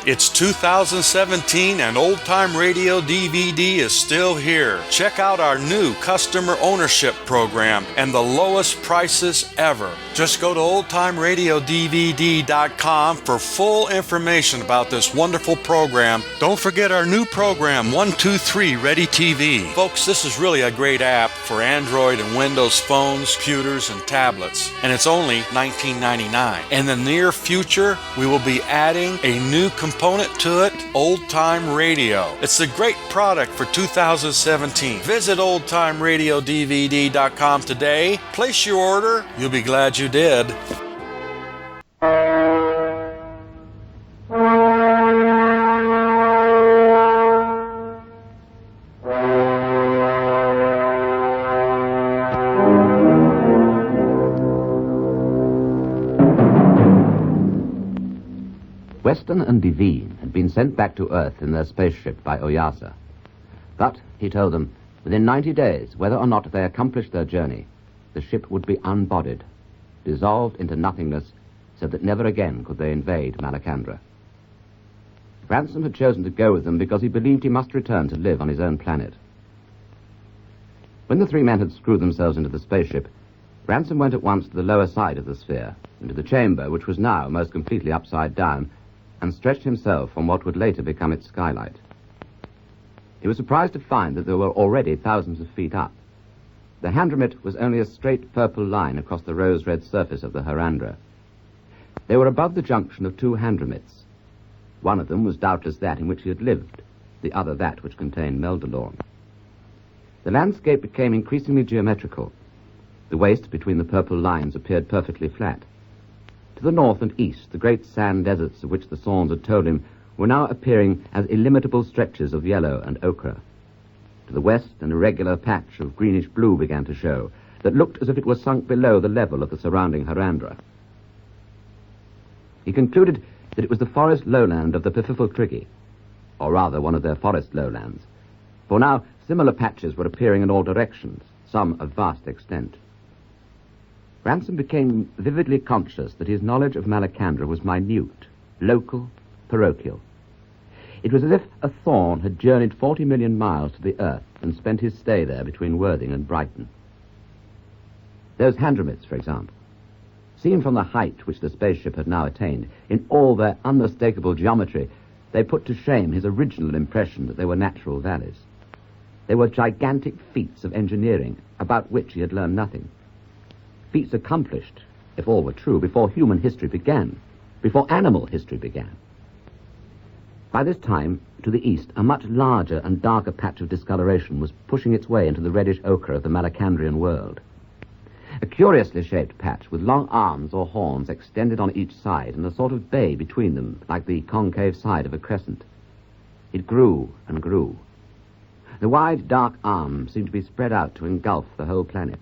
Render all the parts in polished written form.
It's 2017 and Old Time Radio DVD is still here. Check out our new customer ownership program and the lowest prices ever. Just go to oldtimeradiodvd.com for full information about this wonderful program. Don't forget our new program, 123 Ready TV. Folks, this is really a great app for Android and Windows phones, computers, and tablets. And it's only $19.99. In the near future, we will be adding a new component to it, Old Time Radio. It's a great product for 2017. Visit oldtimeradiodvd.com today. Place your order. You'll be glad you did. Weston and Devine had been sent back to Earth in their spaceship by Oyasa. But, he told them, within 90 days, whether or not they accomplished their journey, the ship would be unbodied, dissolved into nothingness, so that never again could they invade Malacandra. Ransom had chosen to go with them because he believed he must return to live on his own planet. When the three men had screwed themselves into the spaceship, Ransom went at once to the lower side of the sphere, into the chamber, which was now most completely upside down, and stretched himself on what would later become its skylight. He was surprised to find that they were already thousands of feet up. The Handramit was only a straight purple line across the rose-red surface of the Harandra. They were above the junction of two Handramits. One of them was doubtless that in which he had lived, the other that which contained Meldalorn. The landscape became increasingly geometrical. The waste between the purple lines appeared perfectly flat. To the north and east, the great sand deserts of which the Sorns had told him were now appearing as illimitable stretches of yellow and ochre. To the west, an irregular patch of greenish-blue began to show that looked as if it were sunk below the level of the surrounding Harandra. He concluded that it was the forest lowland of the Pififaltriggi, or rather one of their forest lowlands, for now similar patches were appearing in all directions, some of vast extent. Ransom became vividly conscious that his knowledge of Malacandra was minute, local, parochial. It was as if a Thorn had journeyed 40 million miles to the earth and spent his stay there between Worthing and Brighton. Those Handramits, for example, seen from the height which the spaceship had now attained, in all their unmistakable geometry, they put to shame his original impression that they were natural valleys. They were gigantic feats of engineering about which he had learned nothing. Feats accomplished, if all were true, before human history began, before animal history began. By this time, to the east, a much larger and darker patch of discoloration was pushing its way into the reddish ochre of the Malacandrian world. A curiously shaped patch with long arms or horns extended on each side and a sort of bay between them, like the concave side of a crescent. It grew and grew. The wide, dark arms seemed to be spread out to engulf the whole planet.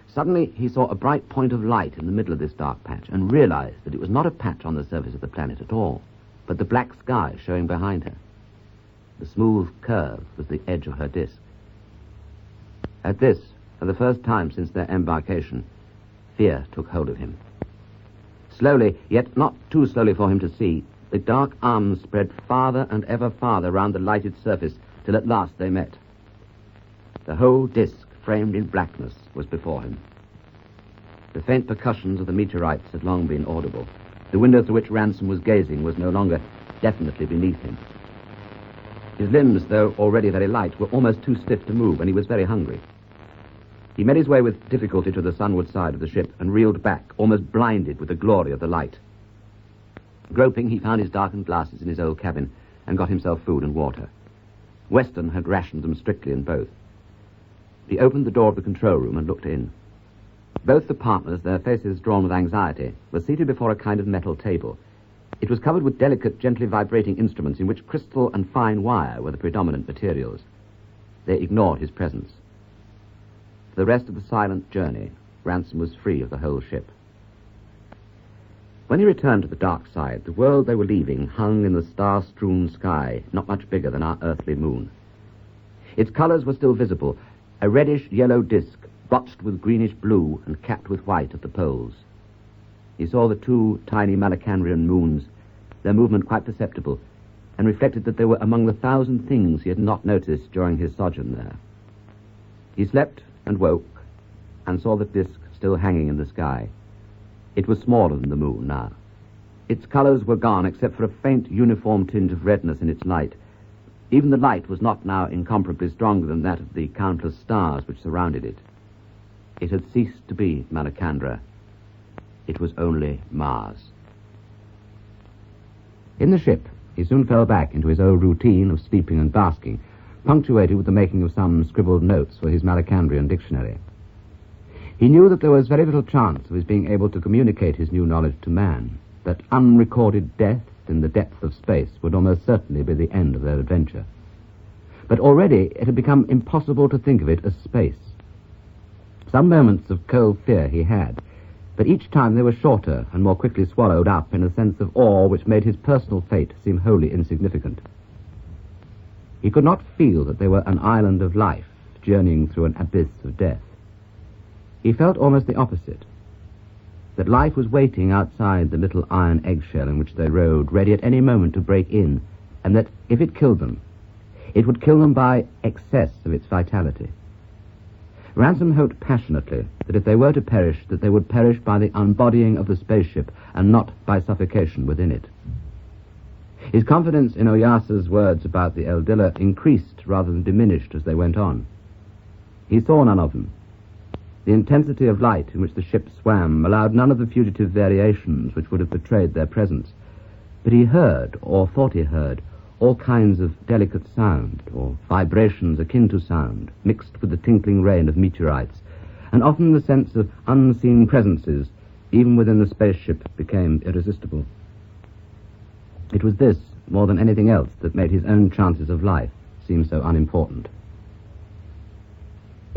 Suddenly, he saw a bright point of light in the middle of this dark patch and realized that it was not a patch on the surface of the planet at all, but the black sky showing behind her. The smooth curve was the edge of her disk. At this, for the first time since their embarkation, fear took hold of him. Slowly, yet not too slowly for him to see, the dark arms spread farther and ever farther round the lighted surface till at last they met. The whole disk, framed in blackness, was before him. The faint percussions of the meteorites had long been audible. The window through which Ransom was gazing was no longer definitely beneath him. His limbs, though already very light, were almost too stiff to move, and he was very hungry. He made his way with difficulty to the sunward side of the ship and reeled back, almost blinded with the glory of the light. Groping, he found his darkened glasses in his old cabin and got himself food and water. Weston had rationed them strictly in both. He opened the door of the control room and looked in. Both the partners, their faces drawn with anxiety, were seated before a kind of metal table. It was covered with delicate, gently vibrating instruments in which crystal and fine wire were the predominant materials. They ignored his presence. For the rest of the silent journey, Ransom was free of the whole ship. When he returned to the dark side, the world they were leaving hung in the star-strewn sky, not much bigger than our earthly moon. Its colors were still visible, a reddish-yellow disk, blotched with greenish-blue and capped with white at the poles. He saw the two tiny Malacandrian moons their movement quite perceptible, and reflected that they were among the 1,000 things he had not noticed during his sojourn there. He slept and woke, and saw the disk still hanging in the sky. It was smaller than the moon now. Its colours were gone, except for a faint uniform tinge of redness in its light. Even the light was not now incomparably stronger than that of the countless stars which surrounded it. It had ceased to be Malacandra. It was only Mars. In the ship, he soon fell back into his old routine of sleeping and basking, punctuated with the making of some scribbled notes for his Malacandrian dictionary. He knew that there was very little chance of his being able to communicate his new knowledge to man, that unrecorded death in the depth of space would almost certainly be the end of their adventure. But already it had become impossible to think of it as space. Some moments of cold fear he had, but each time they were shorter and more quickly swallowed up in a sense of awe which made his personal fate seem wholly insignificant. He could not feel that they were an island of life, journeying through an abyss of death. He felt almost the opposite, that life was waiting outside the little iron eggshell in which they rode, ready at any moment to break in, and that if it killed them, it would kill them by excess of its vitality. Ransom hoped passionately that if they were to perish, that they would perish by the unbodying of the spaceship and not by suffocation within it. His confidence in Oyasa's words about the Eldilla increased rather than diminished as they went on. He saw none of them. The intensity of light in which the ship swam allowed none of the fugitive variations which would have betrayed their presence, but he heard, or thought he heard, all kinds of delicate sound, or vibrations akin to sound, mixed with the tinkling rain of meteorites, and often the sense of unseen presences, even within the spaceship, became irresistible. It was this, more than anything else, that made his own chances of life seem so unimportant.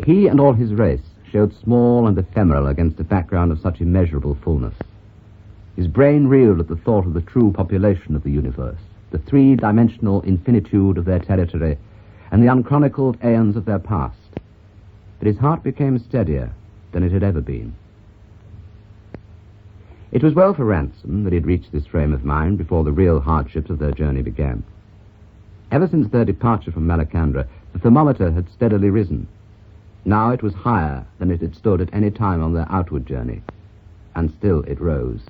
He and all his race showed small and ephemeral against a background of such immeasurable fullness. His brain reeled at the thought of the true population of the universe, the three-dimensional infinitude of their territory, and the unchronicled aeons of their past. But his heart became steadier than it had ever been. It was well for Ransom that he had reached this frame of mind before the real hardships of their journey began. Ever since their departure from Malacandra, the thermometer had steadily risen. Now it was higher than it had stood at any time on their outward journey, and still it rose.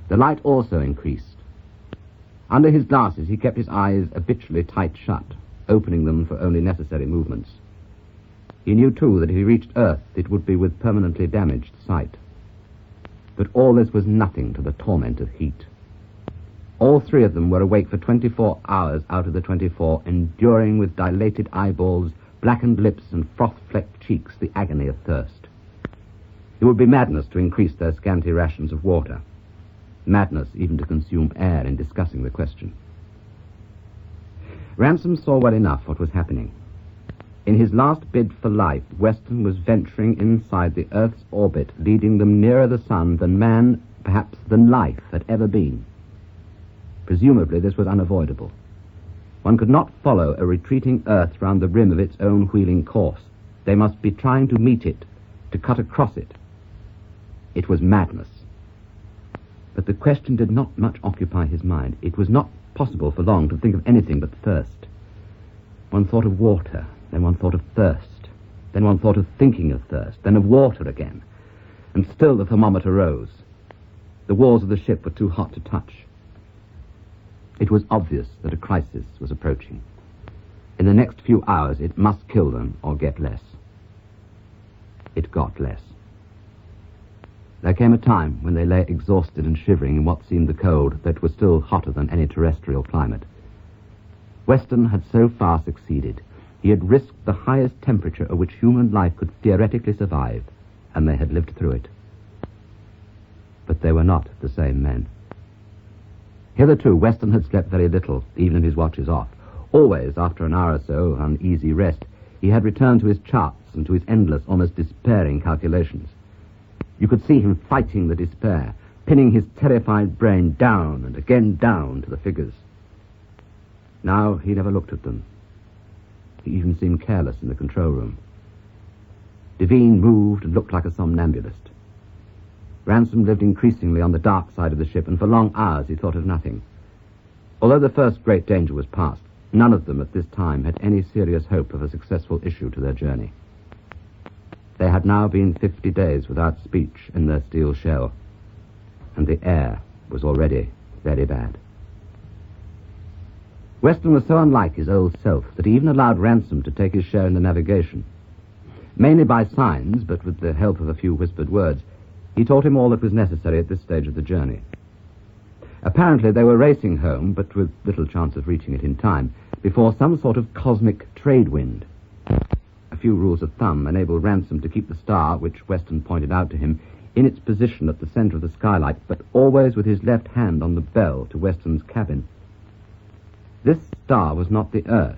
The light also increased. Under his glasses he kept his eyes habitually tight shut, opening them for only necessary movements. He knew, too, that if he reached Earth it would be with permanently damaged sight. But all this was nothing to the torment of heat. All three of them were awake for 24 hours out of the 24, enduring with dilated eyeballs, blackened lips, and froth-flecked cheeks the agony of thirst. It would be madness to increase their scanty rations of water. Madness even to consume air in discussing the question. Ransom saw well enough what was happening. In his last bid for life, Weston was venturing inside the Earth's orbit, leading them nearer the sun than man, perhaps than life, had ever been. Presumably this was unavoidable. One could not follow a retreating Earth round the rim of its own wheeling course. They must be trying to meet it, to cut across it. It was madness. But the question did not much occupy his mind. It was not possible for long to think of anything but thirst. One thought of water, then one thought of thirst, then one thought of thinking of thirst, then of water again. And still the thermometer rose. The walls of the ship were too hot to touch. It was obvious that a crisis was approaching. In the next few hours it must kill them or get less. It got less. There came a time when they lay exhausted and shivering in what seemed the cold that was still hotter than any terrestrial climate. Weston had so far succeeded. He had risked the highest temperature at which human life could theoretically survive, and they had lived through it. But they were not the same men. Hitherto, Weston had slept very little, even his watches off. Always, after an hour or so of uneasy rest, he had returned to his charts and to his endless, almost despairing calculations. You could see him fighting the despair, pinning his terrified brain down and again down to the figures. Now he never looked at them. He even seemed careless in the control room. Devine moved and looked like a somnambulist. Ransom lived increasingly on the dark side of the ship, and for long hours he thought of nothing. Although the first great danger was past, none of them at this time had any serious hope of a successful issue to their journey. They had now been 50 days without speech in their steel shell, and the air was already very bad. Weston was so unlike his old self that he even allowed Ransom to take his share in the navigation. Mainly by signs, but with the help of a few whispered words, he taught him all that was necessary at this stage of the journey. Apparently they were racing home, but with little chance of reaching it in time, before some sort of cosmic trade wind. A few rules of thumb enabled Ransom to keep the star, which Weston pointed out to him, in its position at the center of the skylight, but always with his left hand on the bell to Weston's cabin. This star was not the Earth.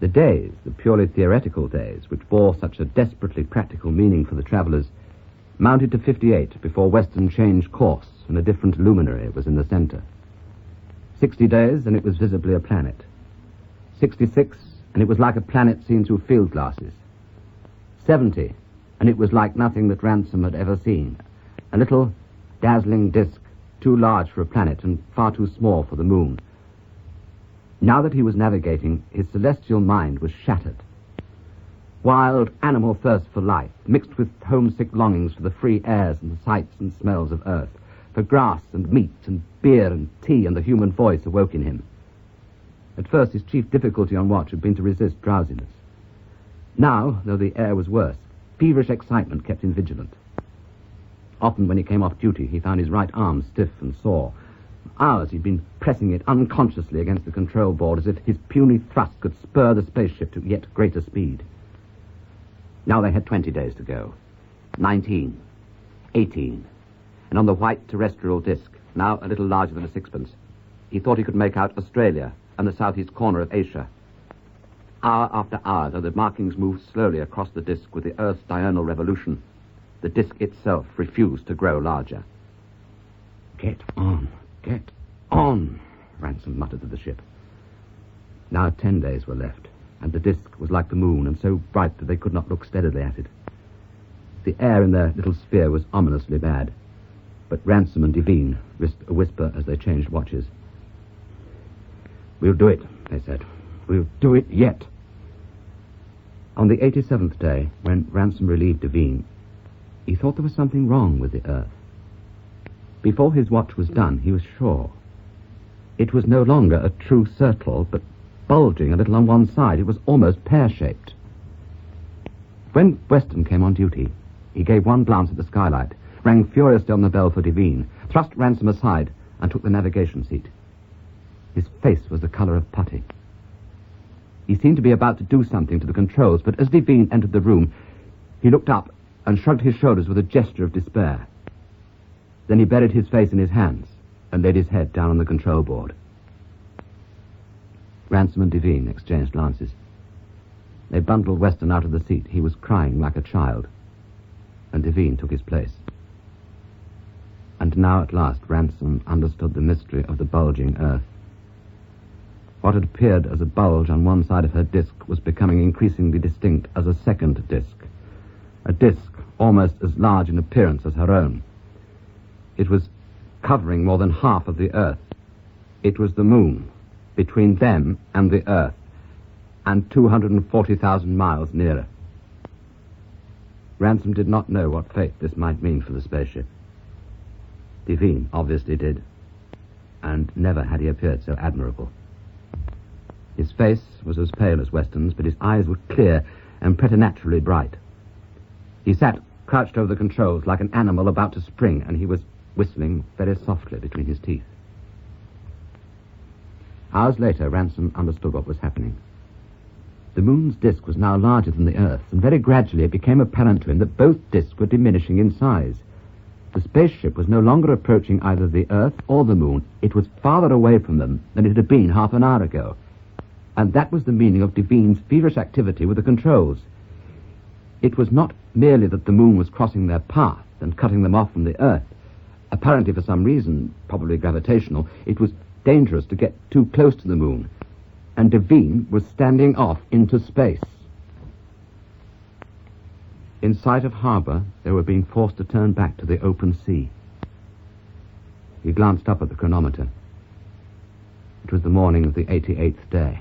The days, the purely theoretical days, which bore such a desperately practical meaning for the travelers, mounted to 58 before Weston changed course and a different luminary was in the center. 60 days and it was visibly a planet. 66 and it was like a planet seen through field glasses. 70 and it was like nothing that Ransom had ever seen. A little, dazzling disk, too large for a planet and far too small for the moon. Now that he was navigating, his celestial mind was shattered. Wild animal thirst for life, mixed with homesick longings for the free airs and the sights and smells of Earth, for grass and meat and beer and tea and the human voice awoke in him. At first his chief difficulty on watch had been to resist drowsiness. Now, though the air was worse, feverish excitement kept him vigilant. Often when he came off duty, he found his right arm stiff and sore. For hours he'd been pressing it unconsciously against the control board as if his puny thrust could spur the spaceship to yet greater speed. Now they had 20 days to go. 19. 18. And on the white terrestrial disk, now a little larger than a sixpence, he thought he could make out Australia and the southeast corner of Asia. Hour after hour, though the markings moved slowly across the disk with the Earth's diurnal revolution, the disk itself refused to grow larger. Get on, Ransom muttered to the ship. Now 10 days were left, and the disk was like the moon and so bright that they could not look steadily at it. The air in their little sphere was ominously bad, but Ransom and Devine risked a whisper as they changed watches. "We'll do it," they said. "We'll do it yet." On the 87th day, when Ransom relieved Devine, he thought there was something wrong with the Earth. Before his watch was done, he was sure. It was no longer a true circle, but bulging a little on one side. It was almost pear-shaped. When Weston came on duty, he gave one glance at the skylight, rang furiously on the bell for Devine, thrust Ransom aside, and took the navigation seat. His face was the color of putty. He seemed to be about to do something to the controls, but as Devine entered the room, he looked up and shrugged his shoulders with a gesture of despair. Then he buried his face in his hands and laid his head down on the control board. Ransom and Devine exchanged glances. They bundled Weston out of the seat. He was crying like a child, and Devine took his place. And now at last Ransom understood the mystery of the bulging Earth. What had appeared as a bulge on one side of her disk was becoming increasingly distinct as a second disk, a disk almost as large in appearance as her own. It was covering more than half of the Earth. It was the moon, between them and the Earth, and 240,000 miles nearer. Ransom did not know what fate this might mean for the spaceship. Devine obviously did, and never had he appeared so admirable. His face was as pale as Weston's, but his eyes were clear and preternaturally bright. He sat crouched over the controls like an animal about to spring, and he was whistling very softly between his teeth. Hours later, Ransom understood what was happening. The moon's disk was now larger than the Earth's, and very gradually it became apparent to him that both disks were diminishing in size. The spaceship was no longer approaching either the Earth or the moon. It was farther away from them than it had been half an hour ago. And that was the meaning of Devine's feverish activity with the controls. It was not merely that the moon was crossing their path and cutting them off from the Earth. Apparently for some reason, probably gravitational, it was dangerous to get too close to the moon, and Devine was standing off into space. In sight of harbour, they were being forced to turn back to the open sea. He glanced up at the chronometer. It was the morning of the 88th day.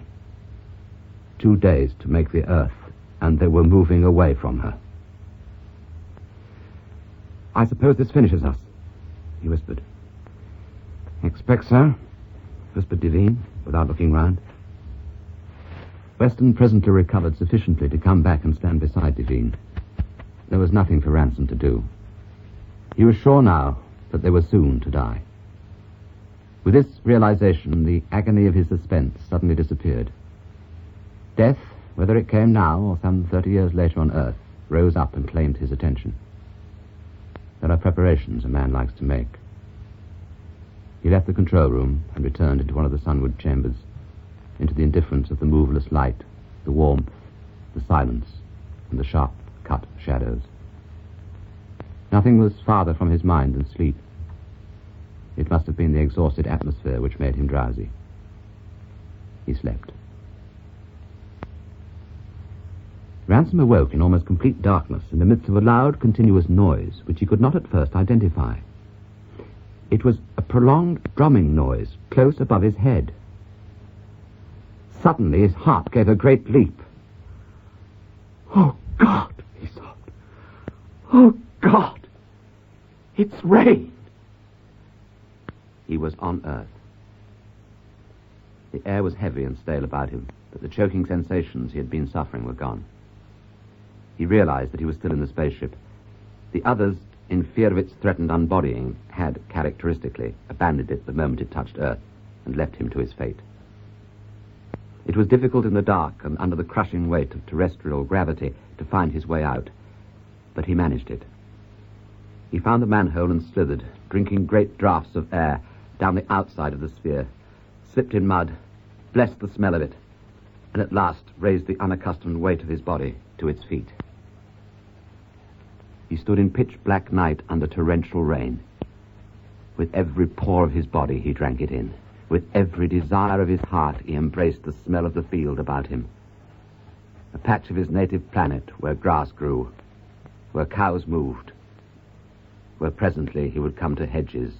2 days to make the Earth, and they were moving away from her. "I suppose this finishes us," he whispered. "Expect so," whispered Devine, without looking round. Weston presently recovered sufficiently to come back and stand beside Devine. There was nothing for Ransom to do. He was sure now that they were soon to die. With this realization, the agony of his suspense suddenly disappeared. Death, whether it came now or some 30 years later on Earth, rose up and claimed his attention. There are preparations a man likes to make. He left the control room and returned into one of the sunward chambers, into the indifference of the moveless light, the warmth, the silence, and the sharp-cut shadows. Nothing was farther from his mind than sleep. It must have been the exhausted atmosphere which made him drowsy. He slept. Ransom awoke in almost complete darkness in the midst of a loud, continuous noise which he could not at first identify. It was a prolonged drumming noise close above his head. Suddenly his heart gave a great leap. "Oh, God," he sobbed. "Oh, God, it's rain." He was on Earth. The air was heavy and stale about him, but the choking sensations he had been suffering were gone. He realized that he was still in the spaceship. The others, in fear of its threatened unbodying, had, characteristically, abandoned it the moment it touched Earth and left him to his fate. It was difficult in the dark and under the crushing weight of terrestrial gravity to find his way out, but he managed it. He found the manhole and slithered, drinking great draughts of air down the outside of the sphere, slipped in mud, blessed the smell of it, and at last raised the unaccustomed weight of his body to its feet. He stood in pitch-black night under torrential rain. With every pore of his body he drank it in. With every desire of his heart he embraced the smell of the field about him. A patch of his native planet where grass grew, where cows moved, where presently he would come to hedges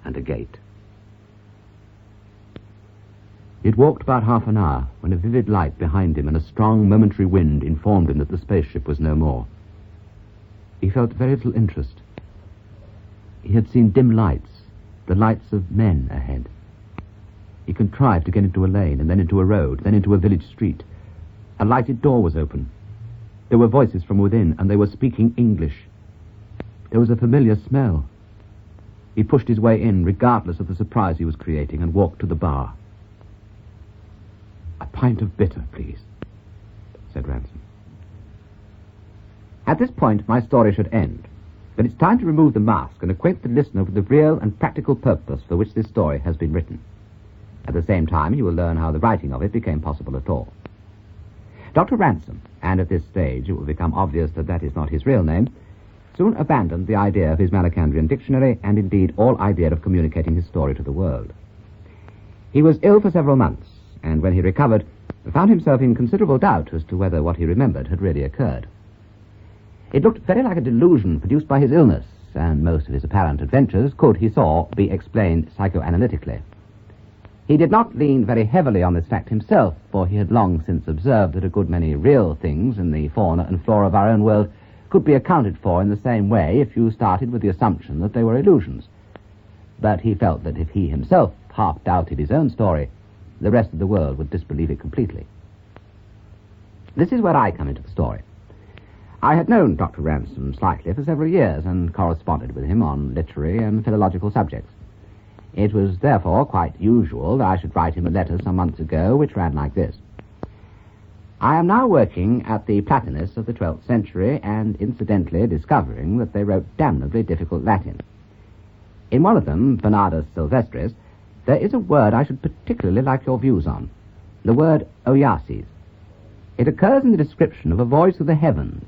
and a gate. He had walked about half an hour when a vivid light behind him and a strong momentary wind informed him that the spaceship was no more. He felt very little interest. He had seen dim lights, the lights of men ahead. He contrived to get into a lane, and then into a road, then into a village street. A lighted door was open. There were voices from within, and they were speaking English. There was a familiar smell. He pushed his way in, regardless of the surprise he was creating, and walked to the bar. "A pint of bitter, please," said Ransom. At this point, my story should end. But it's time to remove the mask and acquaint the listener with the real and practical purpose for which this story has been written. At the same time, you will learn how the writing of it became possible at all. Dr. Ransom, and at this stage it will become obvious that that is not his real name, soon abandoned the idea of his Malacandrian dictionary and indeed all idea of communicating his story to the world. He was ill for several months, and when he recovered, found himself in considerable doubt as to whether what he remembered had really occurred. It looked very like a delusion produced by his illness, and most of his apparent adventures could, he saw, be explained psychoanalytically. He did not lean very heavily on this fact himself, for he had long since observed that a good many real things in the fauna and flora of our own world could be accounted for in the same way if you started with the assumption that they were illusions. But he felt that if he himself half doubted his own story, the rest of the world would disbelieve it completely. This is where I come into the story. I had known Dr. Ransom slightly for several years and corresponded with him on literary and philological subjects. It was therefore quite usual that I should write him a letter some months ago which ran like this. I am now working at the Platonists of the 12th century and incidentally discovering that they wrote damnably difficult Latin. In one of them, Bernardus Silvestris, there is a word I should particularly like your views on, the word Oiaces. It occurs in the description of a voice of the heavens,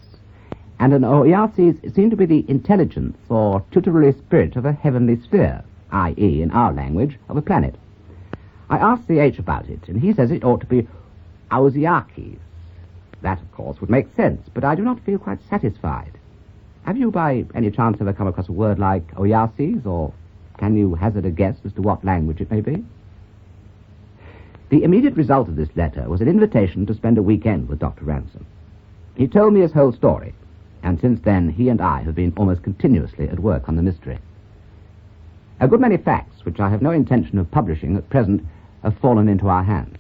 and an Oiaces seemed to be the intelligence or tutelary spirit of a heavenly sphere, i.e., in our language, of a planet. I asked C.H. about it, and he says it ought to be Ausiakes. That, of course, would make sense, but I do not feel quite satisfied. Have you by any chance ever come across a word like Oyasis, or can you hazard a guess as to what language it may be? The immediate result of this letter was an invitation to spend a weekend with Dr. Ransom. He told me his whole story, and since then he and I have been almost continuously at work on the mystery. A good many facts, which I have no intention of publishing at present, have fallen into our hands.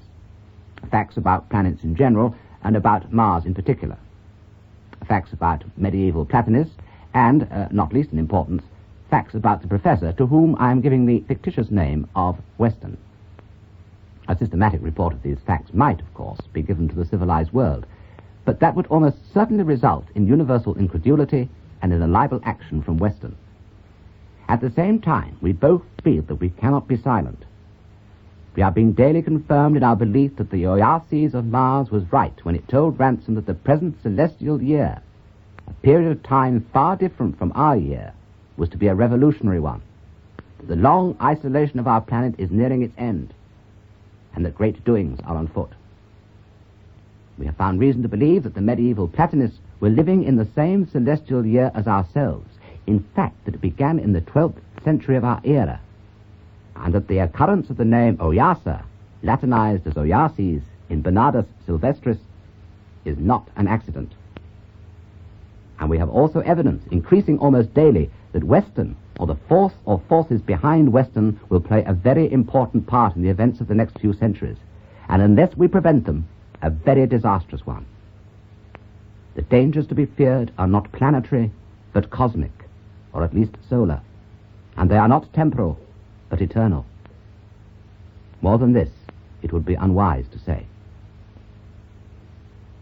Facts about planets in general, and about Mars in particular. Facts about medieval Platonists, and, not least in importance, facts about the professor to whom I am giving the fictitious name of Weston. A systematic report of these facts might, of course, be given to the civilized world, but that would almost certainly result in universal incredulity and in a libel action from Weston. At the same time, we both feel that we cannot be silent. We are being daily confirmed in our belief that the Oyasis of Mars was right when it told Ransom that the present celestial year, a period of time far different from our year, was to be a revolutionary one. The long isolation of our planet is nearing its end, and that great doings are on foot. We have found reason to believe that the medieval Platonists were living in the same celestial year as ourselves. In fact, that it began in the 12th century of our era, and that the occurrence of the name Oyasa, Latinized as Oyasis in Bernardus Sylvestris, is not an accident. And we have also evidence, increasing almost daily, that Weston, or the force or forces behind Weston, will play a very important part in the events of the next few centuries, and unless we prevent them, a very disastrous one. The dangers to be feared are not planetary, but cosmic, or at least solar, and they are not temporal, but eternal. More than this, it would be unwise to say.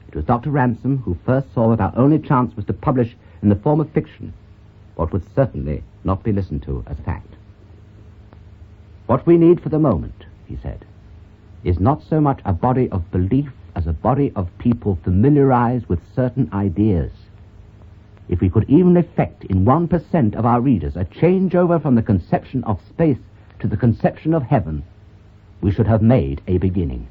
It was Dr. Ransom who first saw that our only chance was to publish in the form of fiction what would certainly not be listened to as fact. What we need for the moment, he said, is not so much a body of belief as a body of people familiarized with certain ideas. If we could even effect in 1% of our readers a changeover from the conception of space to the conception of heaven, we should have made a beginning.